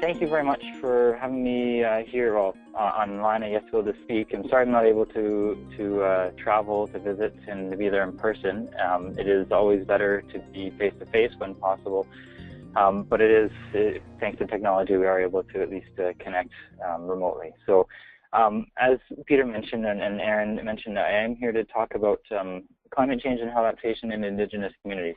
Thank you very much for having me here, online, I guess, to speak. I'm sorry I'm not able to travel to visit and to be there in person. It is always better to be face-to-face when possible, but thanks to technology, we are able to at least connect remotely. So, as Peter mentioned and Aaron mentioned, I am here to talk about climate change and adaptation in Indigenous communities.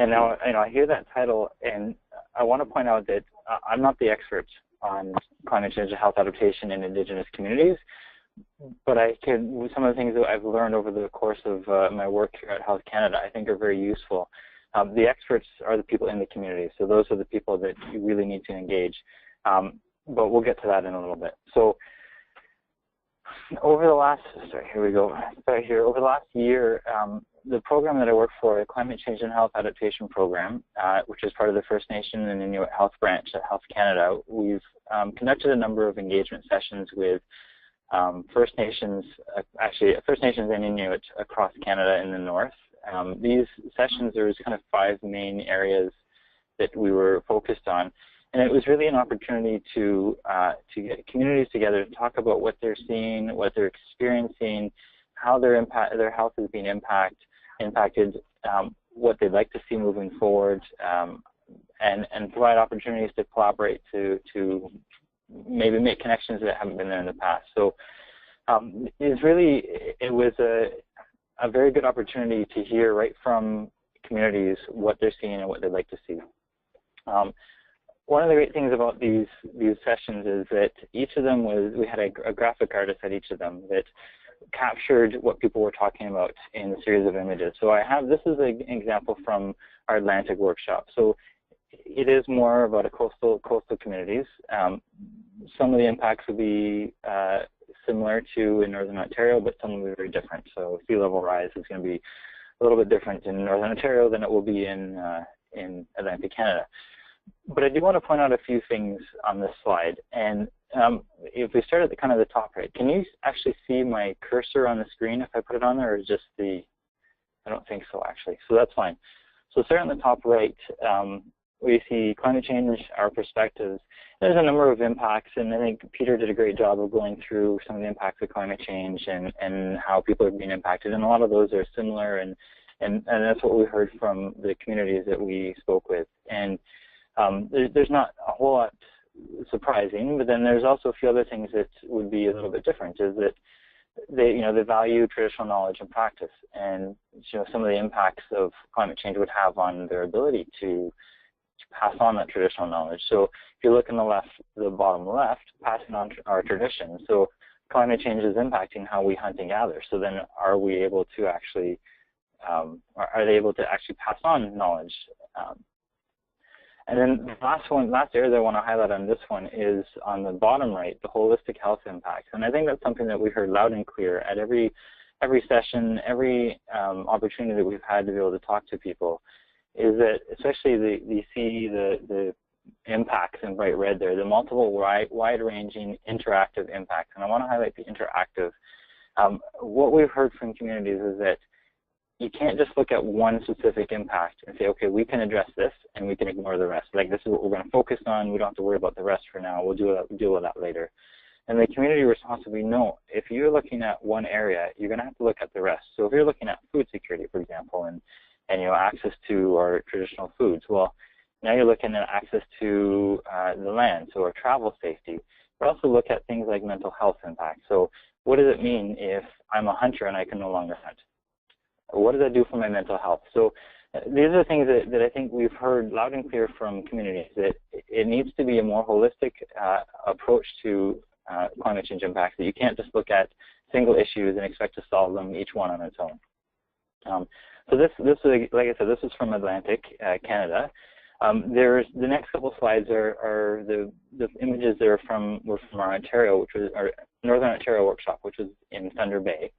And now, I hear that title, and I want to point out that I'm not the expert on climate change and health adaptation in Indigenous communities, but some of the things that I've learned over the course of my work here at Health Canada, I think are very useful. The experts are the people in the community, so those are the people that you really need to engage. But we'll get to that in a little bit. So, over the last year, the program that I work for, the Climate Change and Health Adaptation Program, which is part of the First Nation and Inuit Health Branch at Health Canada, we've conducted a number of engagement sessions with First Nations and Inuit across Canada in the north. These sessions, there was kind of 5 main areas that we were focused on. And it was really an opportunity to get communities together to talk about what they're seeing, what they're experiencing, how their health is being impacted, what they'd like to see moving forward, and provide opportunities to collaborate to maybe make connections that haven't been there in the past. So it was a very good opportunity to hear right from communities what they're seeing and what they'd like to see. One of the great things about these sessions is that each of them we had a graphic artist at each of them that captured what people were talking about in a series of images. So this is an example from our Atlantic workshop. So it is more about coastal communities. Some of the impacts will be similar to in Northern Ontario, but some will be very different. So sea level rise is going to be a little bit different in Northern Ontario than it will be in Atlantic Canada. But I do want to point out a few things on this slide. And if we start at the top right, can you actually see my cursor on the screen if I put it on there, or is just I don't think so, actually. So that's fine. So starting on the top right, we see climate change, our perspectives. There's a number of impacts, and I think Peter did a great job of going through some of the impacts of climate change and how people are being impacted. And a lot of those are similar, and that's what we heard from the communities that we spoke with. And there's not a whole lot surprising, but then there's also a few other things that would be a little bit different, is that they value traditional knowledge and practice, and some of the impacts of climate change would have on their ability to pass on that traditional knowledge. So if you look in the bottom left, passing on our traditions. So climate change is impacting how we hunt and gather. So then are they able to actually pass on knowledge? And then the last area that I want to highlight on this one is on the bottom right, the holistic health impacts. And I think that's something that we heard loud and clear at every session, every opportunity that we've had to be able to talk to people, is that especially you see the impacts in bright red there, the multiple wide-ranging interactive impacts. And I want to highlight the interactive. What we've heard from communities is that you can't just look at one specific impact and say, okay, we can address this and we can ignore the rest. Like, this is what we're going to focus on. We don't have to worry about the rest for now. We'll deal with that later. And the community response will be, no, if you're looking at one area, you're going to have to look at the rest. So if you're looking at food security, for example, and access to our traditional foods, well, now you're looking at access to the land, so our travel safety. But also look at things like mental health impact. So what does it mean if I'm a hunter and I can no longer hunt? What does that do for my mental health? So these are things that I think we've heard loud and clear from communities, that it needs to be a more holistic approach to climate change impacts, that you can't just look at single issues and expect to solve them each one on its own. So this is, like I said, this is from Atlantic Canada. The next couple slides are the images that were from our Ontario, which was our Northern Ontario workshop, which was in Thunder Bay.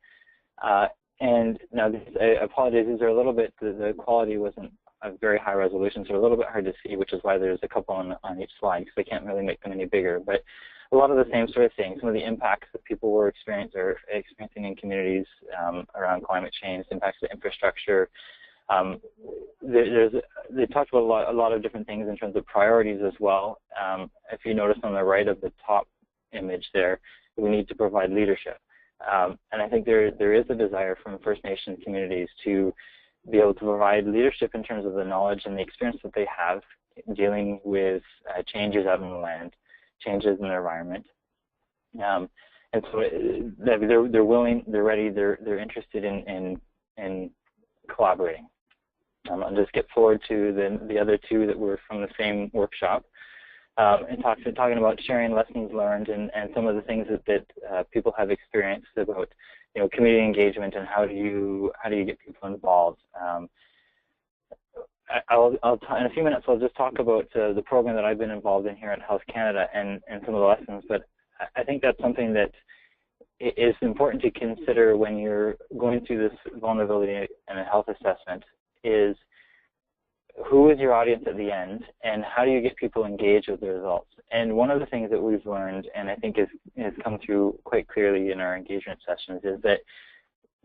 And now, I apologize, these are a little bit, the quality wasn't a very high resolution, so they're a little bit hard to see, which is why there's a couple on each slide, because I can't really make them any bigger. But a lot of the same sort of things, some of the impacts that people were experiencing in communities around climate change, impacts to infrastructure. They talked about a lot of different things in terms of priorities as well. If you notice on the right of the top image there, we need to provide leadership. And I think there is a desire from First Nation communities to be able to provide leadership in terms of the knowledge and the experience that they have dealing with changes out in the land, changes in their environment. And so they're willing, they're ready, they're interested in collaborating. I'll just get forward to the other two that were from the same workshop, and talking about sharing lessons learned and some of the things that people have experienced about, you know, community engagement and how do you get people involved. In a few minutes I'll just talk about the program that I've been involved in here at Health Canada and some of the lessons, but I think that's something that is important to consider when you're going through this vulnerability and a health assessment, is who is your audience at the end and how do you get people engaged with the results. And one of the things that we've learned, and I think has come through quite clearly in our engagement sessions, is that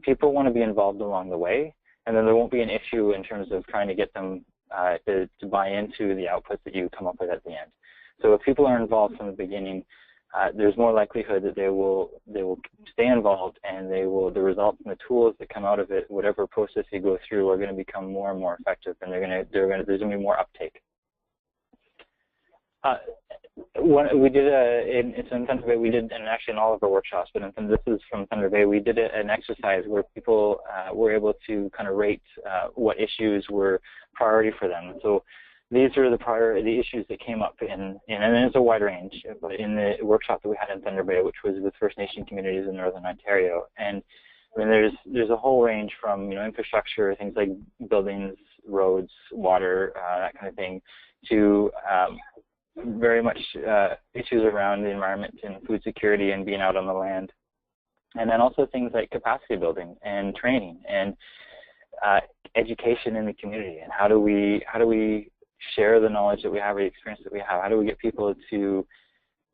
people want to be involved along the way, and then there won't be an issue in terms of trying to get them to buy into the outputs that you come up with at the end. So if people are involved from the beginning, there's more likelihood that they will stay involved, and the results and the tools that come out of it, whatever process you go through, are going to become more and more effective, and there's going to be more uptake. We did in Thunder Bay, we did, and actually in all of our workshops, but this is from Thunder Bay, we did an exercise where people were able to kind of rate what issues were priority for them. So these are the issues that came up and there's a wide range, but in the workshop that we had in Thunder Bay, which was with First Nation communities in Northern Ontario, and I mean there's a whole range from, you know, infrastructure, things like buildings, roads, water, that kind of thing, to very much issues around the environment and food security and being out on the land, and then also things like capacity building and training and education in the community, and how do we share the knowledge that we have or the experience that we have? How do we get people to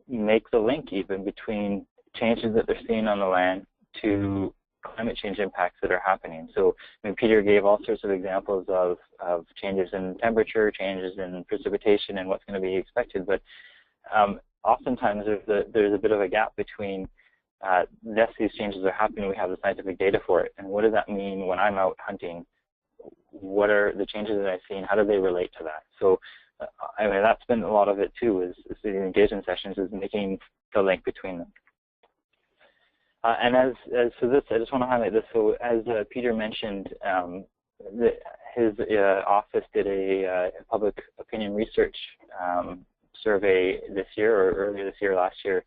make the link even between changes that they're seeing on the land to climate change impacts that are happening? So, I mean, Peter gave all sorts of examples of changes in temperature, changes in precipitation, and what's going to be expected. But oftentimes there's a bit of a gap between yes, these changes are happening, we have the scientific data for it, and what does that mean when I'm out hunting? What are the changes that I've seen? How do they relate to that? So, I mean, that's been a lot of it too, is the engagement sessions, is making the link between them. And as for this, I just want to highlight this. So, as Peter mentioned, his office did a public opinion research survey this year, or earlier this year, last year,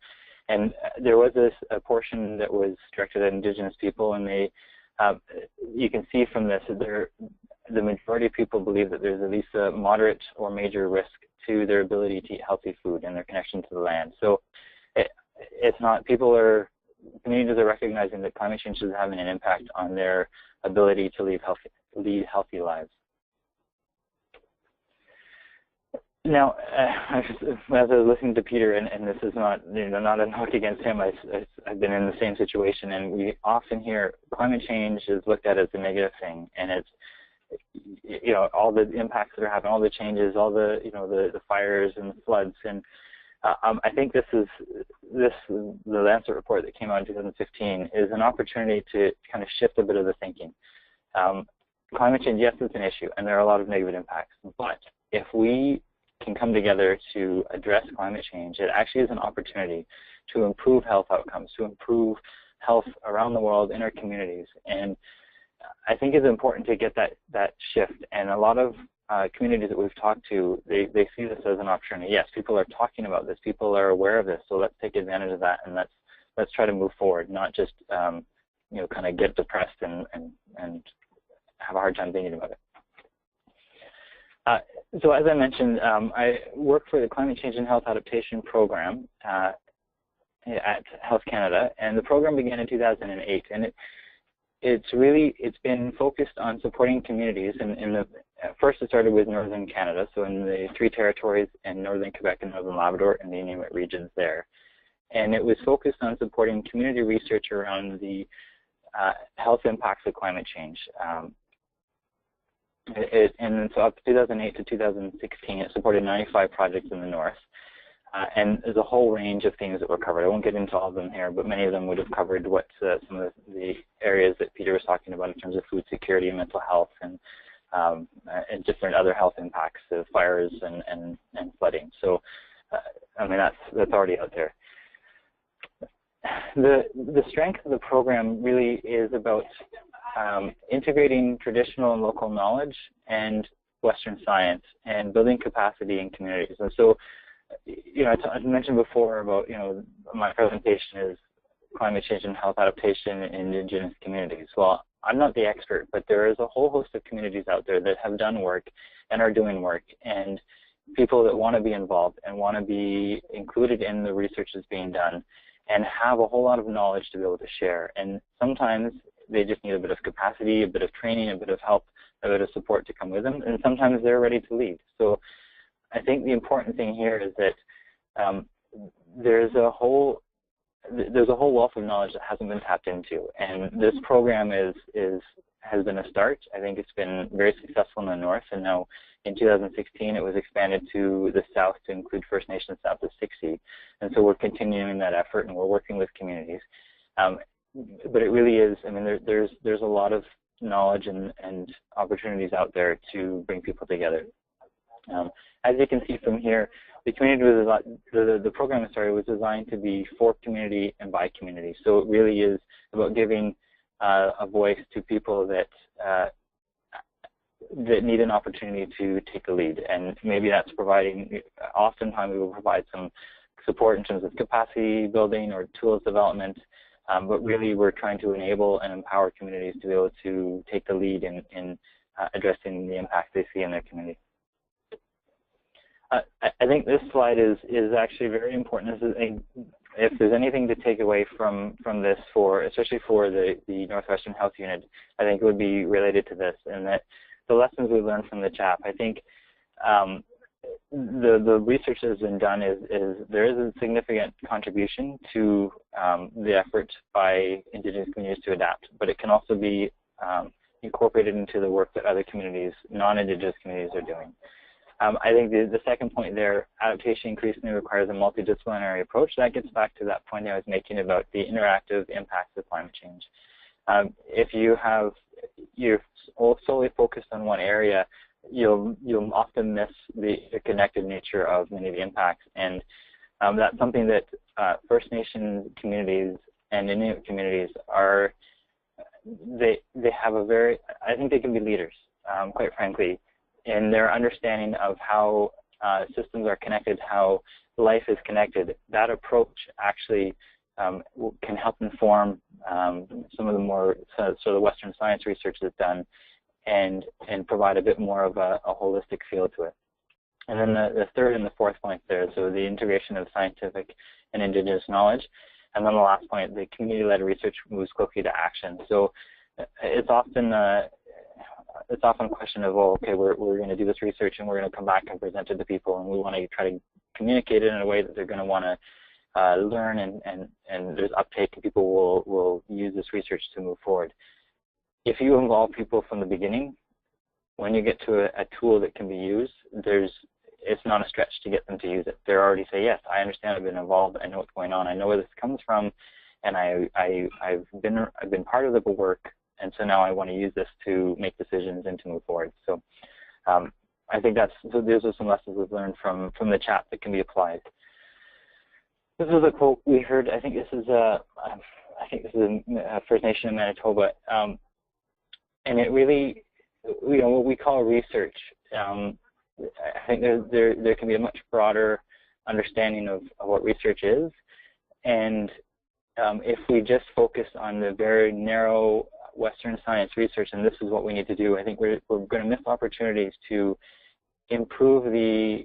and there was a portion that was directed at Indigenous people, and they you can see from this that the majority of people believe that there's at least a moderate or major risk to their ability to eat healthy food and their connection to the land. So it's not, communities are recognizing that climate change is having an impact on their ability to lead healthy lives. Now, as I was listening to Peter, and this is not, you know, not a knock against him, I've been in the same situation, and we often hear climate change is looked at as a negative thing, and it's, you know, all the impacts that are happening, all the changes, all the, you know, the fires and the floods, and I think the Lancet report that came out in 2015 is an opportunity to kind of shift a bit of the thinking. Climate change, yes, it's an issue, and there are a lot of negative impacts, but if we can come together to address climate change, it actually is an opportunity to improve health outcomes, to improve health around the world in our communities. And I think it's important to get that shift. And a lot of communities that we've talked to, they see this as an opportunity. Yes, people are talking about this, people are aware of this, so let's take advantage of that, and let's try to move forward, not just you know, kind of get depressed and have a hard time thinking about it. So as I mentioned, I work for the Climate Change and Health Adaptation program at Health Canada, and the program began in 2008, and it's been focused on supporting communities, and first it started with northern Canada, so in the 3 territories in northern Quebec and northern Labrador and the Inuit regions there. And it was focused on supporting community research around the health impacts of climate change. And so up to 2008 to 2016, it supported 95 projects in the north. And there's a whole range of things that were covered. I won't get into all of them here, but many of them would have covered what some of the areas that Peter was talking about in terms of food security and mental health and different other health impacts of fires and flooding. So, I mean, that's already out there. The strength of the program really is about integrating traditional and local knowledge and Western science and building capacity in communities. And so, you know, I mentioned before about, you know, my presentation is climate change and health adaptation in Indigenous communities. Well, I'm not the expert, but there is a whole host of communities out there that have done work and are doing work, and people that want to be involved and want to be included in the research that's being done and have a whole lot of knowledge to be able to share. And sometimes they just need a bit of capacity, a bit of training, a bit of help, a bit of support to come with them, and sometimes they're ready to lead. So I think the important thing here is that there's a whole wealth of knowledge that hasn't been tapped into, and this program has been a start. I think it's been very successful in the north, and now in 2016 it was expanded to the south to include First Nations south of 60, and so we're continuing that effort and we're working with communities. But it really is, I mean, there's a lot of knowledge and opportunities out there to bring people together. As you can see from here, the community was the program was designed to be for community and by community. So it really is about giving a voice to people that need an opportunity to take the lead, and maybe that's providing. Oftentimes, we will provide some support in terms of capacity building or tools development, but really we're trying to enable and empower communities to be able to take the lead in addressing the impacts they see in their community. I think this slide is actually very important. If there's anything to take away from this, especially for the Northwestern Health Unit, I think it would be related to this, and that the lessons we learned from the CHAP. I think the research that has been done is there is a significant contribution to the effort by Indigenous communities to adapt, but it can also be incorporated into the work that other communities, non-Indigenous communities, are doing. I think the second point there, adaptation increasingly requires a multidisciplinary approach. That gets back to that point I was making about the interactive impacts of climate change. If you're solely focused on one area, you'll often miss the connected nature of many of the impacts, and that's something that First Nation communities and Inuit communities they have a very, I think they can be leaders, quite frankly, in their understanding of how systems are connected, how life is connected. That approach actually can help inform some of the more sort of Western science research that's done, and provide a bit more of a holistic feel to it. And then the third and the fourth point there, so the integration of scientific and Indigenous knowledge. And then the last point, the community-led research moves quickly to action. So it's often a question of, well, okay, we're going to do this research and we're going to come back and present it to people, and we want to try to communicate it in a way that they're going to want to learn, and there's uptake, and people will use this research to move forward. If you involve people from the beginning, when you get to a tool that can be used, it's not a stretch to get them to use it. They're already say, yes, I understand, I've been involved, I know what's going on, I know where this comes from, and I've been part of the work, and so now I want to use this to make decisions and to move forward. So I think those are some lessons we've learned from the CHAP that can be applied. This is a quote we heard. I think this is a First Nation in Manitoba, and it really, what we call research. I think there can be a much broader understanding of what research is, and if we just focus on the very narrow Western science research, and this is what we need to do, I think we're going to miss opportunities to improve the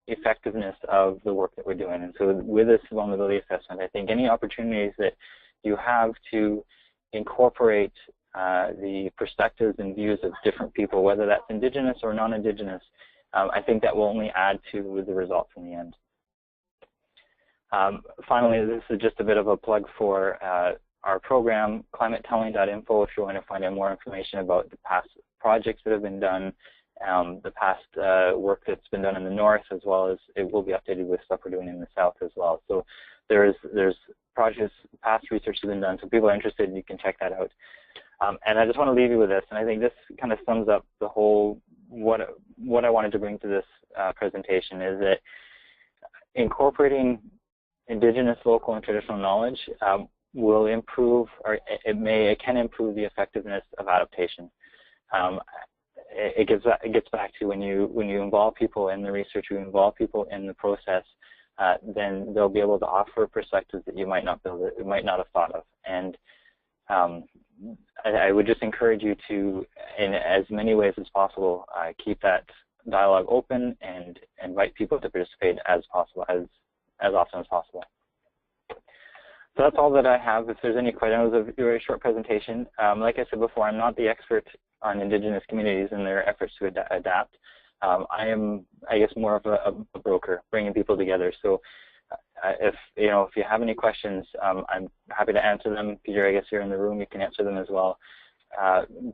effectiveness of the work that we're doing. And so with this vulnerability assessment, I think any opportunities that you have to incorporate the perspectives and views of different people, whether that's Indigenous or non-Indigenous. I think that will only add to the results in the end. Finally, this is just a bit of a plug for our program, climatetelling.info, if you want to find out more information about the past projects that have been done, the past work that's been done in the north, as well as it will be updated with stuff we're doing in the south as well. So there's projects, past research has been done, so if people are interested, you can check that out. And I just want to leave you with this, and I think this kind of sums up the whole, what I wanted to bring to this presentation is that incorporating Indigenous, local, and traditional knowledge will improve, or it can improve the effectiveness of adaptation. It gets back to when you involve people in the research, you involve people in the process, then they'll be able to offer perspectives that you might not have thought of. And I would just encourage you to, in as many ways as possible, keep that dialogue open and invite people to participate as often as possible. So that's all that I have. If there's any questions, it was a very short presentation. Like I said before, I'm not the expert on Indigenous communities and their efforts to adapt. I am, I guess, more of a broker, bringing people together. So if you have any questions, I'm happy to answer them. Peter, I guess you're in the room, you can answer them as well.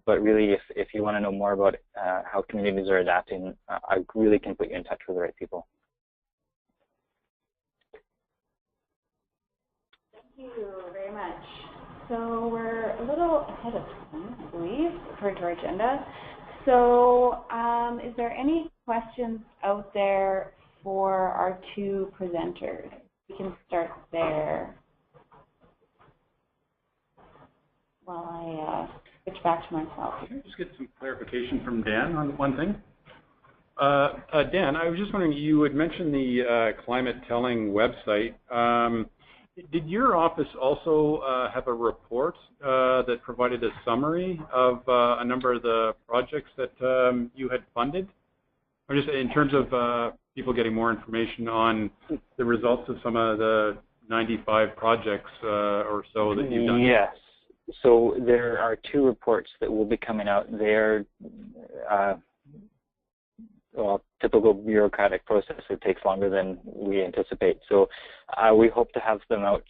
But really, if you want to know more about how communities are adapting, I really can put you in touch with the right people. Thank you very much. So we're a little ahead of time, I believe, according to our agenda. So is there any questions out there for our two presenters? We can start there while I switch back to myself. Can I just get some clarification from Dan on one thing? Dan, I was just wondering, you had mentioned the Climate Telling website. Did your office also have a report that provided a summary of a number of the projects that you had funded? Or just in terms of people getting more information on the results of some of the 95 projects or so that you've done? Yes. So there are two reports that will be coming out. They're well, typical bureaucratic process. It takes longer than we anticipate. So we hope to have them out,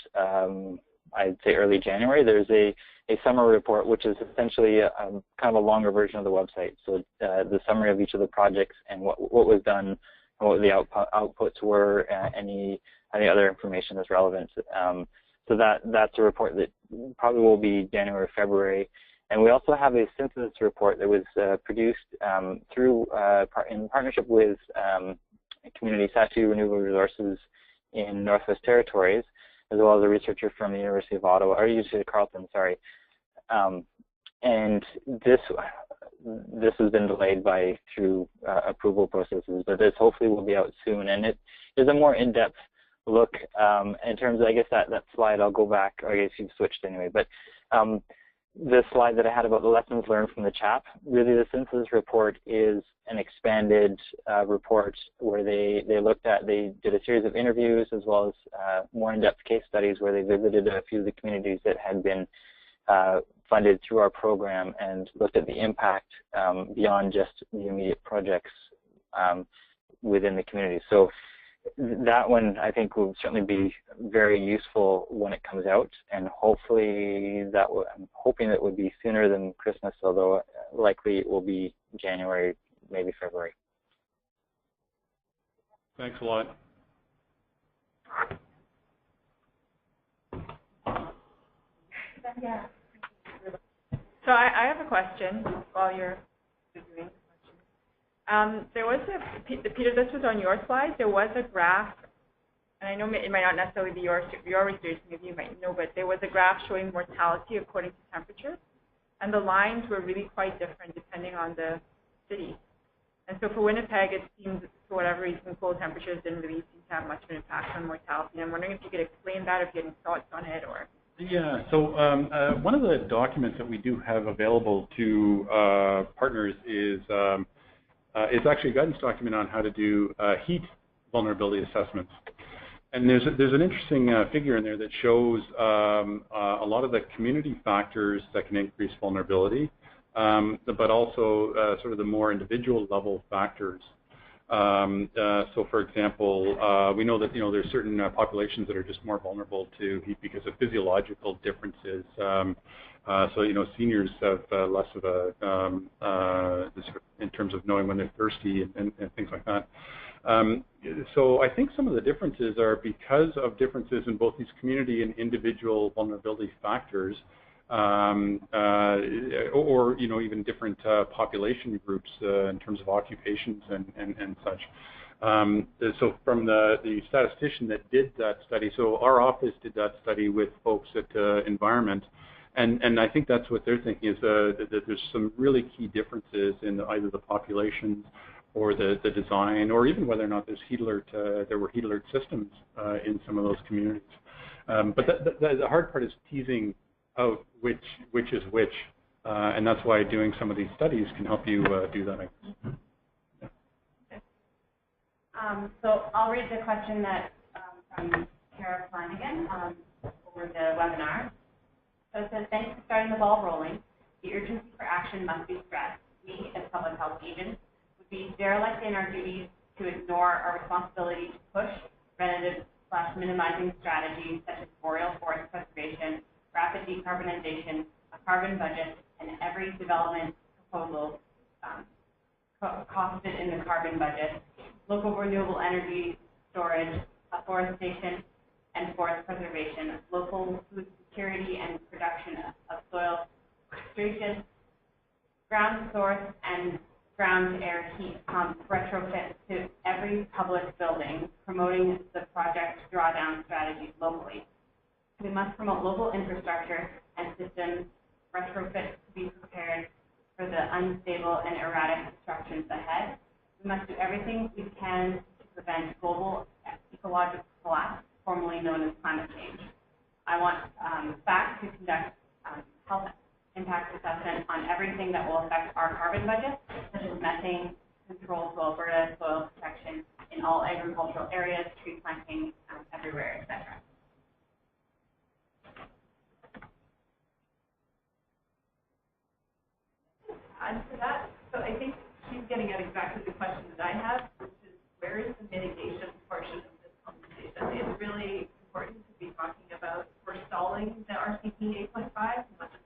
I'd say early January. There's a summary report, which is essentially kind of a longer version of the website. So the summary of each of the projects and what was done and what the outputs were, any other information that's relevant. So that's a report that probably will be January, February. And we also have a synthesis report that was produced in partnership with Community Satu Renewable Resources in Northwest Territories, as well as a researcher from the University of Ottawa, or University of Carleton, sorry. And this has been delayed through approval processes, but this hopefully will be out soon. And it is a more in-depth look in terms of, I guess, that slide. I'll go back, or I guess you've switched anyway, but the slide that I had about the lessons learned from the CHAP, really the synthesis report is an expanded report where they did a series of interviews as well as more in-depth case studies where they visited a few of the communities that had been funded through our program and looked at the impact beyond just the immediate projects within the community. So that one, I think, will certainly be very useful when it comes out, and hopefully I'm hoping that would be sooner than Christmas, although likely it will be January, maybe February. Thanks a lot. Yeah. So I have a question while you're doing. There was Peter, this was on your slide. There was a graph, and I know it might not necessarily be your research, maybe you might know, but there was a graph showing mortality according to temperature, and the lines were really quite different depending on the city. And so for Winnipeg, it seems, for whatever reason, cold temperatures didn't really seem to have much of an impact on mortality. And I'm wondering if you could explain that, if you had any thoughts on it, or. Yeah, so one of the documents that we do have available to partners is actually a guidance document on how to do heat vulnerability assessments. And there's an interesting figure in there that shows a lot of the community factors that can increase vulnerability, but also sort of the more individual level factors. So, for example, we know that there's certain populations that are just more vulnerable to heat because of physiological differences. So seniors have less of a in terms of knowing when they're thirsty and things like that. So I think some of the differences are because of differences in both these community and individual vulnerability factors, or even different population groups in terms of occupations and such. So from the statistician that did that study, so our office did that study with folks at Environment, and I think that's what they're thinking is that there's some really key differences in either the populations or the design, or even whether or not there were heat alert systems in some of those communities. But the hard part is teasing out which is which, and that's why doing some of these studies can help you do that. So I'll read the question that from Kara Flanagan over the webinar. So it says, thanks for starting the ball rolling. The urgency for action must be stressed. We, as public health agents, would be derelict in our duties to ignore our responsibility to push preventative/minimizing strategies such as boreal forest preservation, rapid decarbonization, a carbon budget, and every development proposal costed in the carbon budget, local renewable energy storage, afforestation and forest preservation, local food security and production of soil sequestration, ground source and ground air heat pump retrofit to every public building, promoting the project drawdown strategies locally. We must promote local infrastructure and systems retrofit to be prepared for the unstable and erratic constructions ahead. We must do everything we can to prevent global ecological collapse, formerly known as climate change. I want FACT to conduct health impact assessment on everything that will affect our carbon budget, such as methane control to Alberta, soil protection in all agricultural areas, tree planting everywhere, etc. And for that, so I think she's getting at exactly the question that I have, which is where is the mitigation portion of this conversation? It's really important to be talking about forestalling the RCP 8.5, not just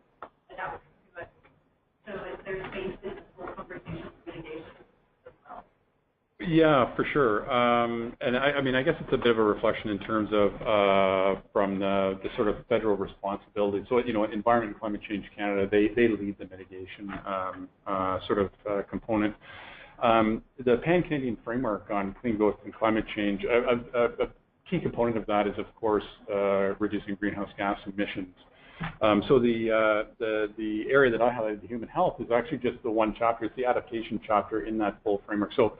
adapting to it. So if there's space in this whole conversation for mitigation as well. Yeah, for sure. And I guess it's a bit of a reflection in terms of from the sort of federal responsibility. So, Environment and Climate Change Canada, they lead the mitigation component. The Pan-Canadian Framework on Clean Growth and Climate Change, a key component of that is, of course, reducing greenhouse gas emissions. So the area that I highlighted, the human health, is actually just the one chapter. It's the adaptation chapter in that full framework. So,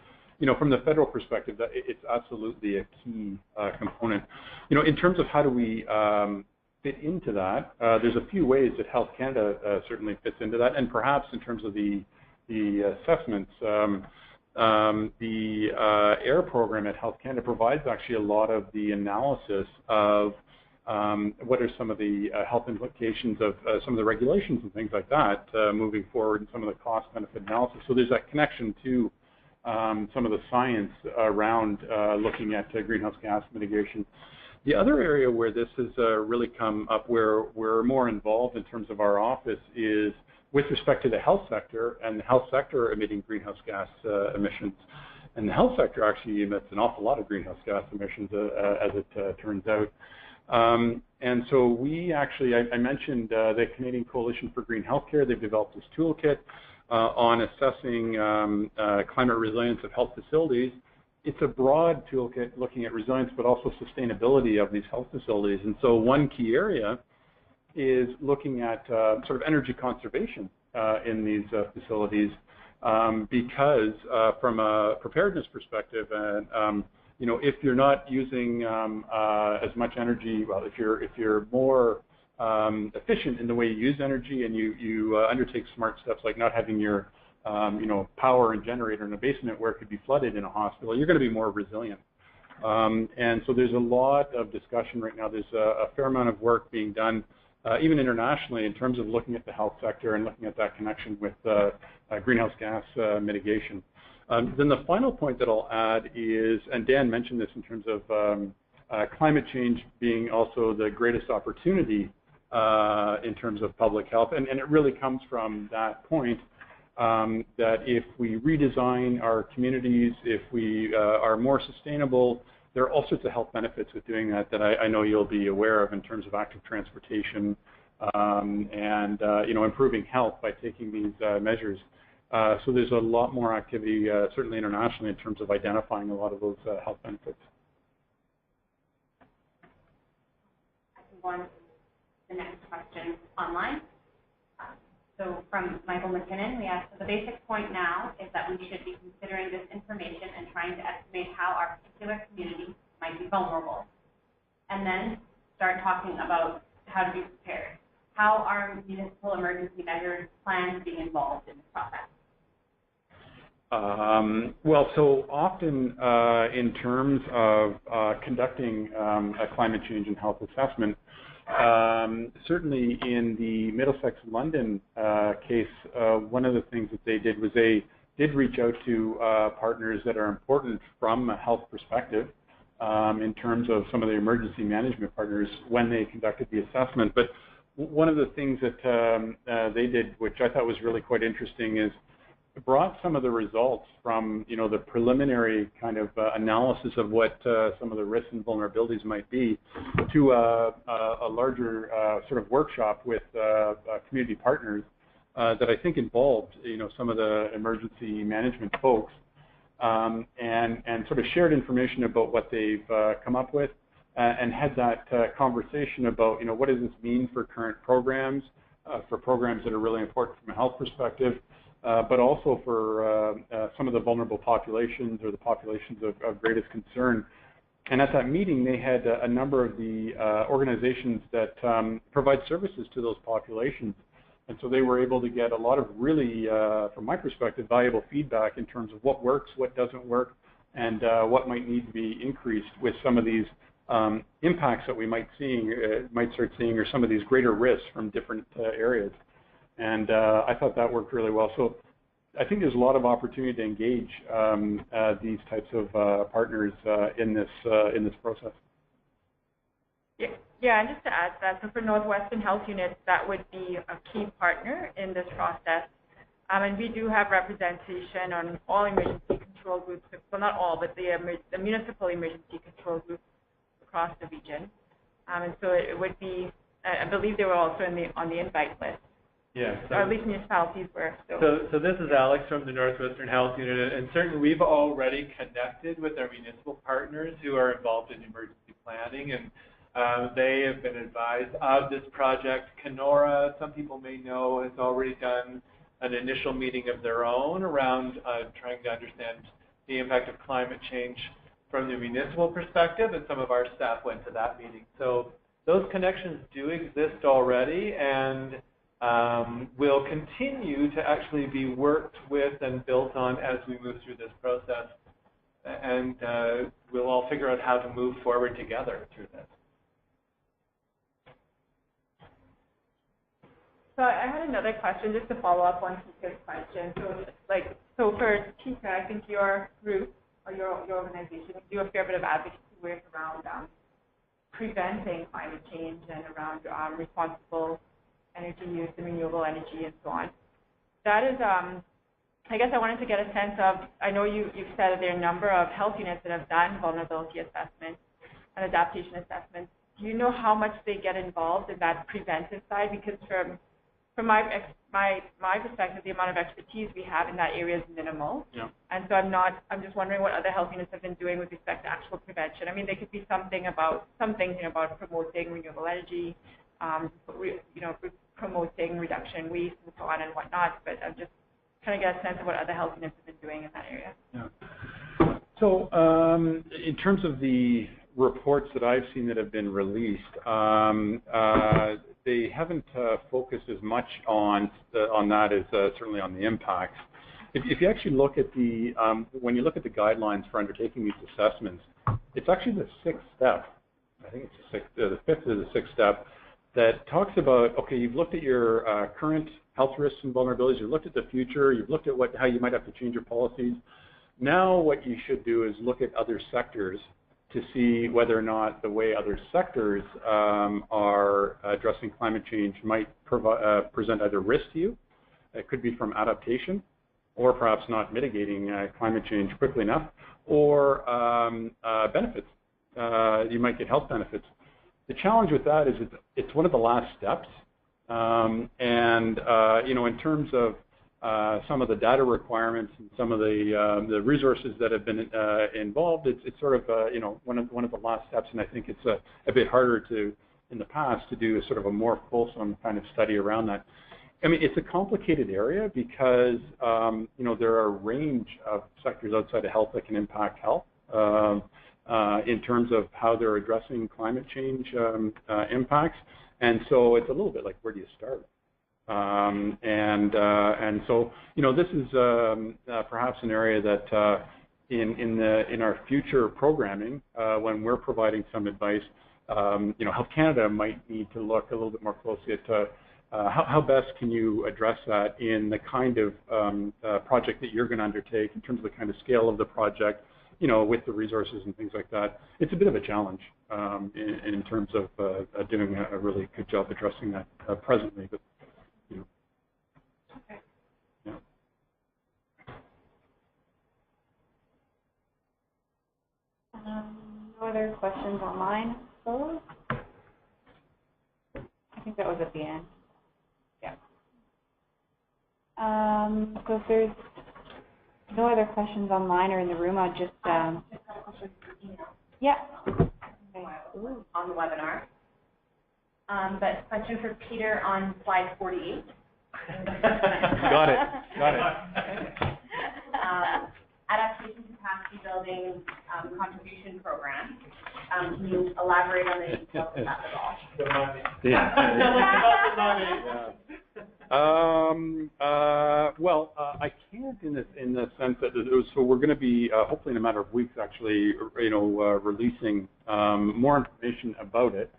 from the federal perspective, it's absolutely a key component. In terms of how do we fit into that, there's a few ways that Health Canada certainly fits into that, and perhaps in terms of the assessments, the AIR program at Health Canada provides actually a lot of the analysis of what are some of the health implications of some of the regulations and things like that moving forward, and some of the cost-benefit analysis. So there's that connection to some of the science around looking at greenhouse gas mitigation. The other area where this has really come up, where we're more involved in terms of our office, is with respect to the health sector, and the health sector emitting greenhouse gas emissions. And the health sector actually emits an awful lot of greenhouse gas emissions, as it turns out. And so we actually, I mentioned the Canadian Coalition for Green Healthcare. They've developed this toolkit on assessing climate resilience of health facilities. It's a broad toolkit looking at resilience, but also sustainability of these health facilities. And so one key area is looking at sort of energy conservation in these facilities, because from a preparedness perspective, and if you're not using as much energy, well, if you're more efficient in the way you use energy, and you undertake smart steps like not having your power and generator in a basement where it could be flooded in a hospital, you're going to be more resilient. And so there's a lot of discussion right now. There's a fair amount of work being done, even internationally, in terms of looking at the health sector and looking at that connection with greenhouse gas mitigation. Then the final point that I'll add is, and Dan mentioned this in terms of climate change being also the greatest opportunity in terms of public health, and it really comes from that point that if we redesign our communities, if we are more sustainable, there are all sorts of health benefits with doing that I know you'll be aware of in terms of active transportation and improving health by taking these measures. So there's a lot more activity, certainly internationally, in terms of identifying a lot of those health benefits. I can go on to the next question online. So from Michael McKinnon, we asked, so the basic point now is that we should be considering this information and trying to estimate how our particular community might be vulnerable, and then start talking about how to be prepared. How are municipal emergency measures plans being involved in this process? Well, so often in terms of conducting a climate change and health assessment, certainly in the Middlesex-London case, one of the things that they did was they did reach out to partners that are important from a health perspective in terms of some of the emergency management partners when they conducted the assessment. But one of the things that they did, which I thought was really quite interesting, is brought some of the results from the preliminary kind of analysis of what some of the risks and vulnerabilities might be to a larger sort of workshop with community partners that I think involved some of the emergency management folks and sort of shared information about what they've come up with and had that conversation about what does this mean for current programs, for programs that are really important from a health perspective, but also for some of the vulnerable populations or the populations of greatest concern. And at that meeting, they had a number of the organizations that provide services to those populations. And so they were able to get a lot of really, from my perspective, valuable feedback in terms of what works, what doesn't work, and what might need to be increased with some of these impacts that we might start seeing, or some of these greater risks from different areas. And I thought that worked really well. So I think there's a lot of opportunity to engage these types of partners in this process. Yeah, and just to add to that, so for Northwestern Health Units, that would be a key partner in this process. And we do have representation on all emergency control groups, well, not all, but the municipal emergency control groups across the region. And so it would be, I believe they were also on the invite list. Yes. Or at least municipalities were. So this is Alex from the Northwestern Health Unit, and certainly we've already connected with our municipal partners who are involved in emergency planning, and they have been advised of this project. Kenora, some people may know, has already done an initial meeting of their own around trying to understand the impact of climate change from the municipal perspective, and some of our staff went to that meeting. So those connections do exist already, and will continue to actually be worked with and built on as we move through this process. And we'll all figure out how to move forward together through this. So I had another question just to follow up on Tika's question. So for Tika, I think your group or your organization do a fair bit of advocacy work around preventing climate change and around responsible energy use and renewable energy and so on. That is, I guess I wanted to get a sense of, I know you've said that there are a number of health units that have done vulnerability assessments and adaptation assessments. Do you know how much they get involved in that preventive side? Because from my perspective, the amount of expertise we have in that area is minimal. Yeah. And so I'm just wondering what other health units have been doing with respect to actual prevention. I mean, there could be some things about promoting renewable energy, promoting reduction in waste and so on and whatnot, but I'm just trying to get a sense of what other health units have been doing in that area. Yeah. So in terms of the reports that I've seen that have been released, they haven't focused as much on that as certainly on the impacts. If you actually look at when you look at the guidelines for undertaking these assessments, it's actually the sixth step. I think it's the sixth, the fifth or the sixth step that talks about, okay, you've looked at your current health risks and vulnerabilities, you've looked at the future, you've looked at how you might have to change your policies. Now what you should do is look at other sectors to see whether or not the way other sectors are addressing climate change might present either risk to you. It could be from adaptation, or perhaps not mitigating climate change quickly enough, or benefits. You might get health benefits. The challenge with that is it's one of the last steps, and you know, in terms of some of the data requirements and some of the resources that have been involved, it's sort of you know, one of the last steps, and I think it's a bit harder to, in the past, to do a sort of a more fulsome kind of study around that. I mean, it's a complicated area because you know, there are a range of sectors outside of health that can impact health in terms of how they're addressing climate change impacts, and so it's a little bit like, where do you start? And so, you know, this is perhaps an area that in our future programming, when we're providing some advice, you know, Health Canada might need to look a little bit more closely at how best can you address that in the kind of project that you're going to undertake, in terms of the kind of scale of the project, you know, with the resources and things like that. It's a bit of a challenge in terms of doing a really good job addressing that presently. But, you know. Okay. Yeah. No other questions online, so I think that was at the end. Yeah. So if there's no other questions online or in the room, I'll just have a question from email. Yeah. Okay. On the webinar. But question for Peter on slide 48. Got it. Adaptation capacity building contribution program. Can you elaborate on the details of that at all? The money. Yeah. Tell us about the money. Well, I can't in the sense that so we're going to be hopefully in a matter of weeks actually, you know, releasing more information about it,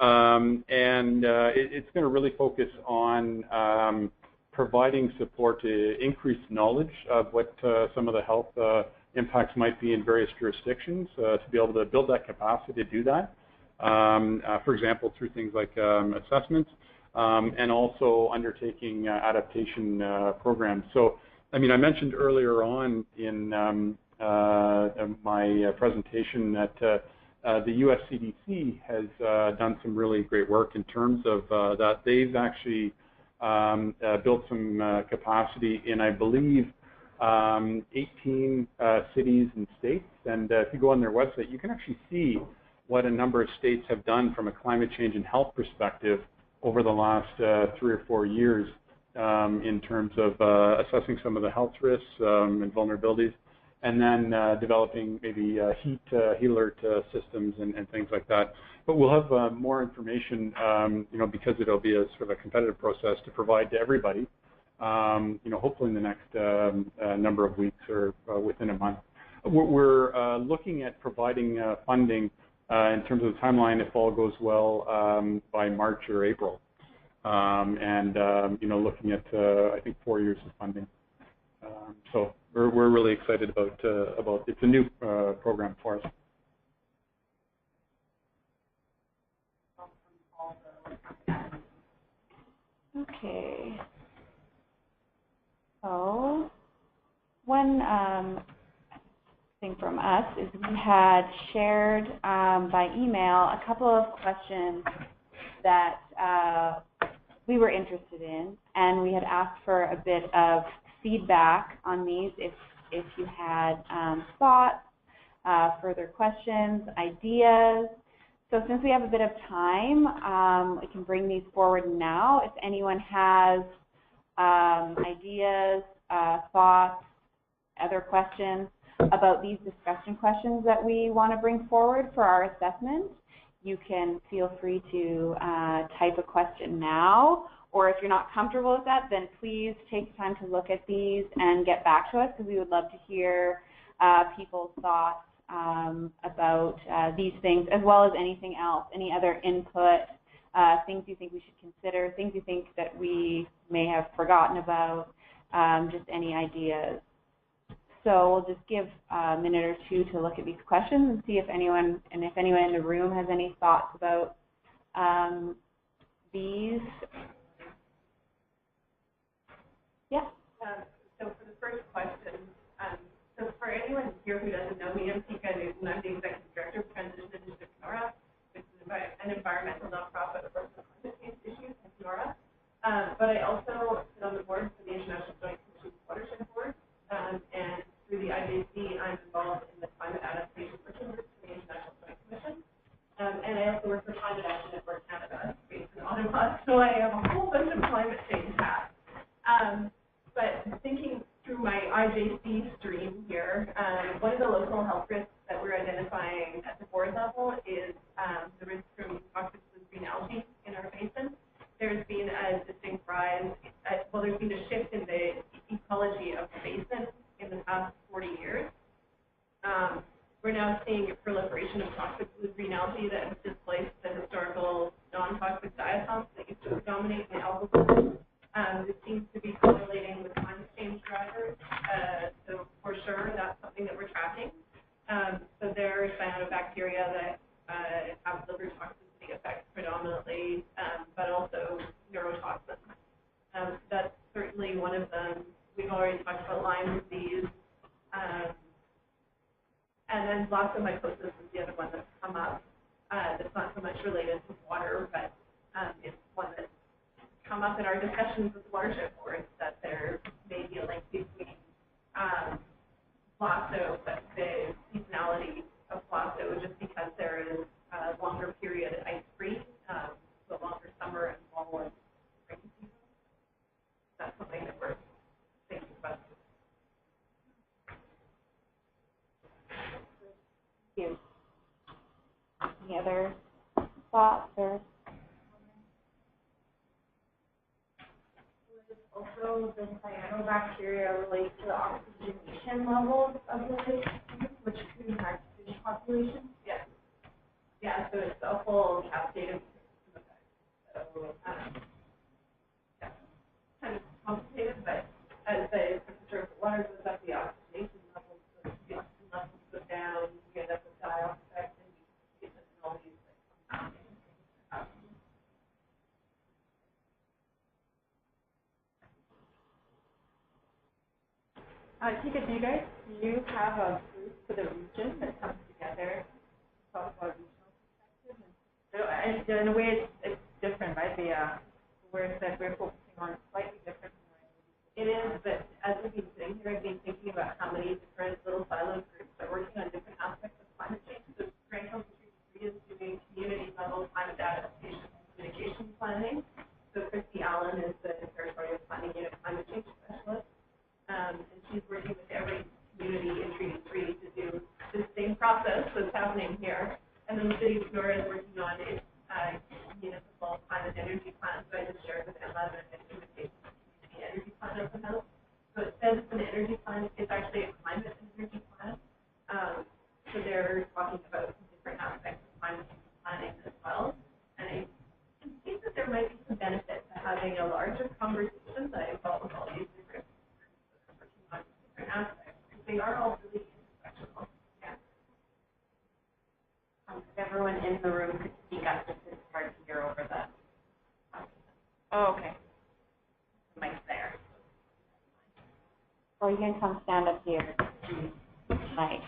and it's going to really focus on providing support to increase knowledge of what some of the health impacts might be in various jurisdictions, to be able to build that capacity to do that. For example, through things like assessments. And also undertaking adaptation programs. So, I mean, I mentioned earlier on in my presentation that the US CDC has done some really great work in terms of that. They've actually built some capacity in, I believe, 18 cities and states. And if you go on their website, you can actually see what a number of states have done from a climate change and health perspective over the last 3 or 4 years in terms of assessing some of the health risks and vulnerabilities, and then developing maybe heat alert systems and things like that. But we'll have more information, you know, because it'll be a sort of a competitive process to provide to everybody, you know, hopefully in the next number of weeks or within a month. We're looking at providing funding in terms of the timeline, if all goes well, by March or April, and you know, looking at I think 4 years of funding. So we're really excited about it's a new program for us. Okay. So one thing from us is we had shared by email a couple of questions that we were interested in, and we had asked for a bit of feedback on these if you had thoughts, further questions, ideas. So since we have a bit of time, we can bring these forward now. If anyone has ideas, thoughts, other questions about these discussion questions that we want to bring forward for our assessment, you can feel free to type a question now, or if you're not comfortable with that, then please take time to look at these and get back to us, because we would love to hear people's thoughts about these things, as well as anything else, any other input, things you think we should consider, things you think that we may have forgotten about, just any ideas. So we'll just give a minute or two to look at these questions and see if anyone in the room has any thoughts about these. Yeah. So for the first question, so for anyone here who doesn't know me, I'm Tika, and I'm the Executive Director of Transition Initiative NORA, which is an environmental nonprofit that works on climate change issues at NORA. But I also sit on the board for the International Joint Commission Watershed Board, and through the IJC, I'm involved in the climate adaptation working group for the International Joint Commission. And I also work for Climate Action Network Canada, based in Ottawa, so I have a whole bunch of climate change hats. But thinking through my IJC stream here, one of the local health risks that we're identifying at the board level is the risk from toxic green algae in our basin. There's been a distinct rise, there's been a shift in the ecology of the basin in the past 40 years. We're now seeing a proliferation of toxic green algae that has displaced the historical non-toxic diatoms that used to dominate the algal bloom. It seems to be correlating with climate change drivers, so for sure that's something that we're tracking. So there's cyanobacteria that have liver toxicity effects predominantly, but also neurotoxins. That's certainly one of them. We've already talked about Lyme disease, and then blastomycosis is the other one that's come up. That's not so much related to water, but it's one that's come up in our discussions with the watershed boards, that there may be a link between blasto, but the seasonality of blasto, just because there is a longer period ice-free, so a longer summer and fall and spring season. That's something that we're thinking about. Thank you. Any other thoughts or? Also, the cyanobacteria relate to the oxygenation levels of the lake, which could impact fish populations. Yes. Yeah, so it's a whole cascade of system effects. So, yeah, kind of complicated, but as the temperature of the water goes up, the oxygenation levels, so the oxygen levels go down, you get up with die-off effect, and you get all these compounding things. Tika, do you have a group for the region that comes together to talk about regional perspective? And in a way, it's different, right? We're focusing on slightly different. It is, but as we've been sitting here, I've been thinking about how many different little siloed groups are working on different aspects of climate change. So Grand County is doing community-level climate adaptation and communication planning. So Christy Allen is the Territorial Planning Unit Climate Change Specialist. And she's working with every community in Treaty 3 to do the same process that's happening here. And then the City of Nora is working on its municipal climate energy plan. So I just shared with Emma the implementation of the community energy plan of the House. So it says it's an energy plan. It's actually a climate and energy plan. So they're talking about different aspects of climate change planning as well. And I think that there might be some benefit to having a larger conversation that involves all these different aspects, because they are all really intersectional. Yeah. If everyone in the room could speak up, just it's hard to hear over the. Oh, okay. The mic's there. Or you can come stand up here. Nice.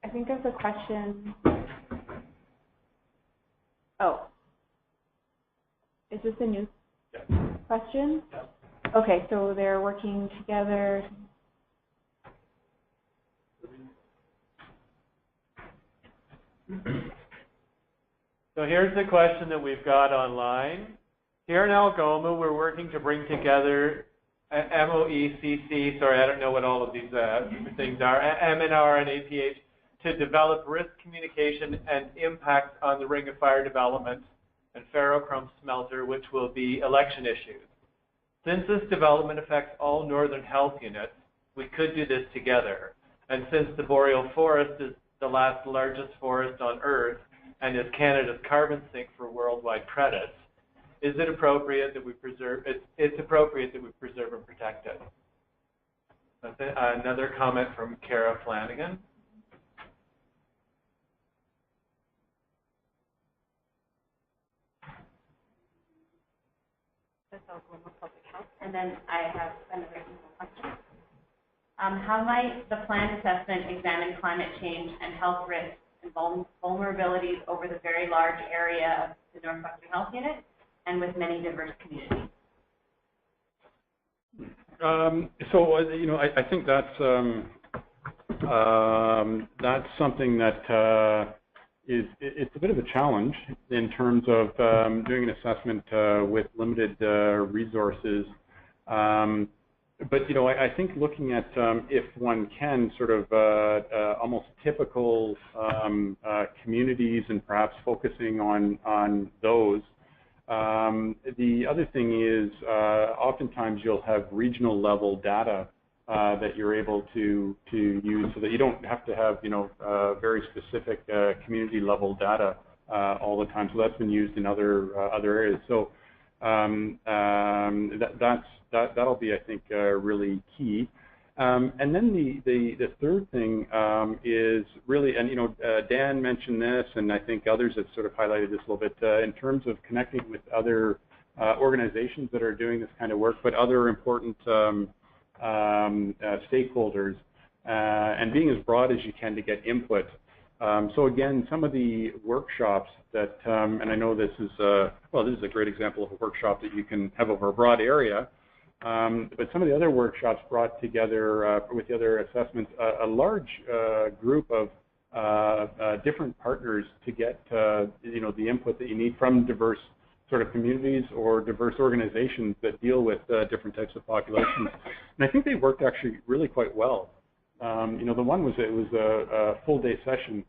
I think there's a question. Oh. Is this a new question? Okay, so they're working together. So here's the question that we've got online. Here in Algoma, we're working to bring together MOECC, sorry, I don't know what all of these things are, MNR and APH, to develop risk communication and impact on the Ring of Fire development and ferrochrome smelter, which will be election issues. Since this development affects all northern health units, we could do this together. And since the boreal forest is the last largest forest on Earth and is Canada's carbon sink for worldwide credits, is it appropriate that we preserve? It's appropriate that we preserve and protect it. That's it. Another comment from Kara Flanagan. And then I have another question. How might the planned assessment examine climate change and health risks and vulnerabilities over the very large area of the Northwestern Health Unit and with many diverse communities? I think that's something that it's a bit of a challenge in terms of doing an assessment with limited resources. But I think looking at if one can sort of almost typical communities and perhaps focusing on those. The other thing is oftentimes you'll have regional level data that you're able to use, so that you don't have to have very specific community level data all the time. So that's been used in other areas. So that'll be, I think, really key. And then the third thing is really, and Dan mentioned this, and I think others have sort of highlighted this a little bit in terms of connecting with other organizations that are doing this kind of work, but other important stakeholders, and being as broad as you can to get input. So again, some of the workshops that, and I know this is this is a great example of a workshop that you can have over a broad area. But some of the other workshops brought together with the other assessments a large group of different partners to get the input that you need from diverse sort of communities or diverse organizations that deal with different types of populations. And I think they worked actually really quite well. The one was a full day session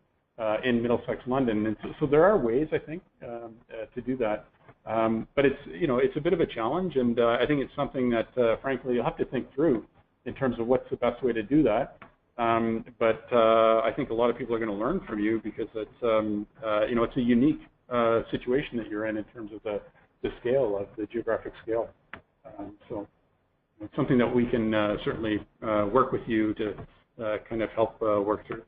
in Middlesex, London, and so there are ways, I think, to do that. But it's a bit of a challenge, and I think it's something that, frankly, you'll have to think through in terms of what's the best way to do that. But I think a lot of people are going to learn from you, because it's it's a unique situation that you're in terms of the scale of the geographic scale. So it's something that we can certainly work with you to kind of help work through.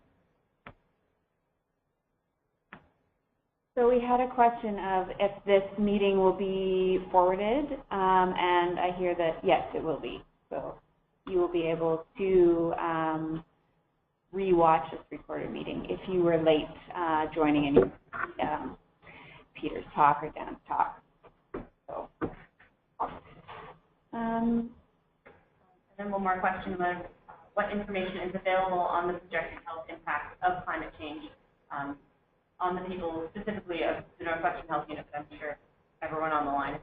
So we had a question of if this meeting will be forwarded, and I hear that yes, it will be. So you will be able to re-watch this recorded meeting if you were late joining any Peter's talk or Dan's talk. So, and then one more question about what information is available on the projected health impact of climate change on the people specifically of the Northwestern Health Unit, but I'm sure everyone on the line is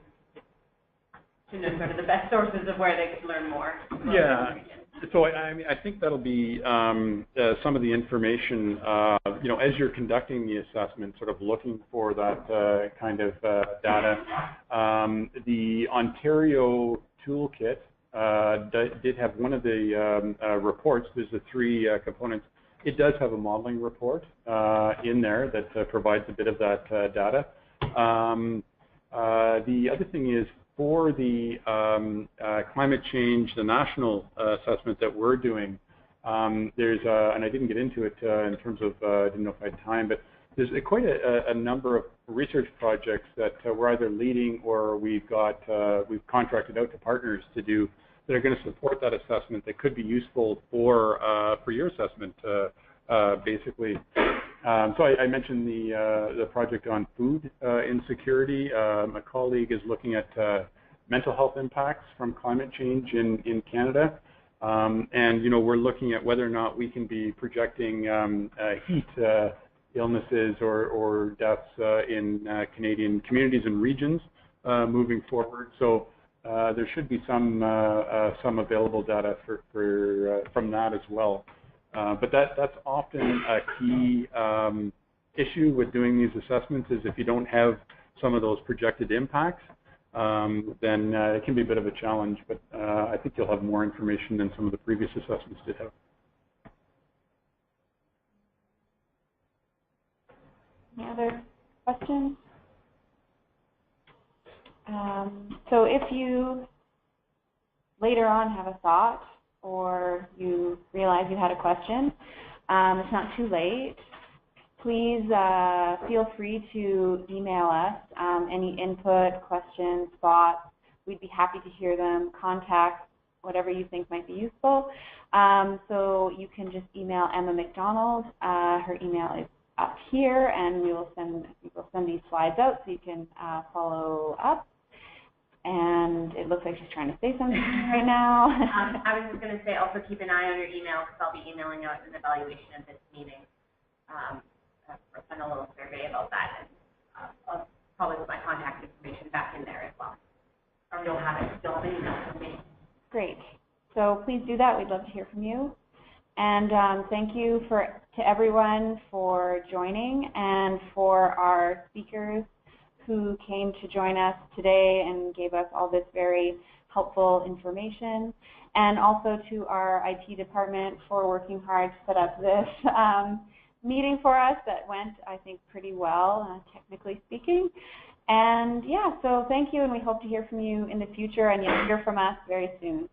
to know sort of the best sources of where they could learn more. Yeah. So I think that'll be some of the information, as you're conducting the assessment, sort of looking for that kind of data. The Ontario Toolkit did have one of the reports. There's the three components. It does have a modeling report in there that provides a bit of that data. The other thing is, for the climate change, the national assessment that we're doing, there's, and I didn't get into it in terms of, I didn't know if I had time, but there's quite a number of research projects that we're either leading or we've contracted out to partners to do, that are going to support that assessment, that could be useful for your assessment, basically. So I mentioned the project on food insecurity. My colleague is looking at mental health impacts from climate change in Canada. And we're looking at whether or not we can be projecting heat illnesses or deaths in Canadian communities and regions moving forward. So there should be some available data from that as well. But that's often a key issue with doing these assessments, is if you don't have some of those projected impacts, then it can be a bit of a challenge, but I think you'll have more information than some of the previous assessments did have. Any other questions? So if you later on have a thought or you realize you had a question, it's not too late. Please feel free to email us any input, questions, thoughts. We'd be happy to hear them. Contact, whatever you think might be useful. So you can just email Emma McDonald. Her email is up here, and we will send these slides out so you can follow up. And it looks like she's trying to say something right now. I was just going to say, also keep an eye on your email because I'll be emailing out an evaluation of this meeting. Or send a little survey about that, and I'll probably put my contact information back in there as well. Or you'll have an email from me. Great. So please do that. We'd love to hear from you. And thank you to everyone for joining, and for our speakers who came to join us today and gave us all this very helpful information, and also to our IT department for working hard to set up this meeting for us that went, I think, pretty well, technically speaking. And yeah, so thank you, and we hope to hear from you in the future, and you'll hear from us very soon.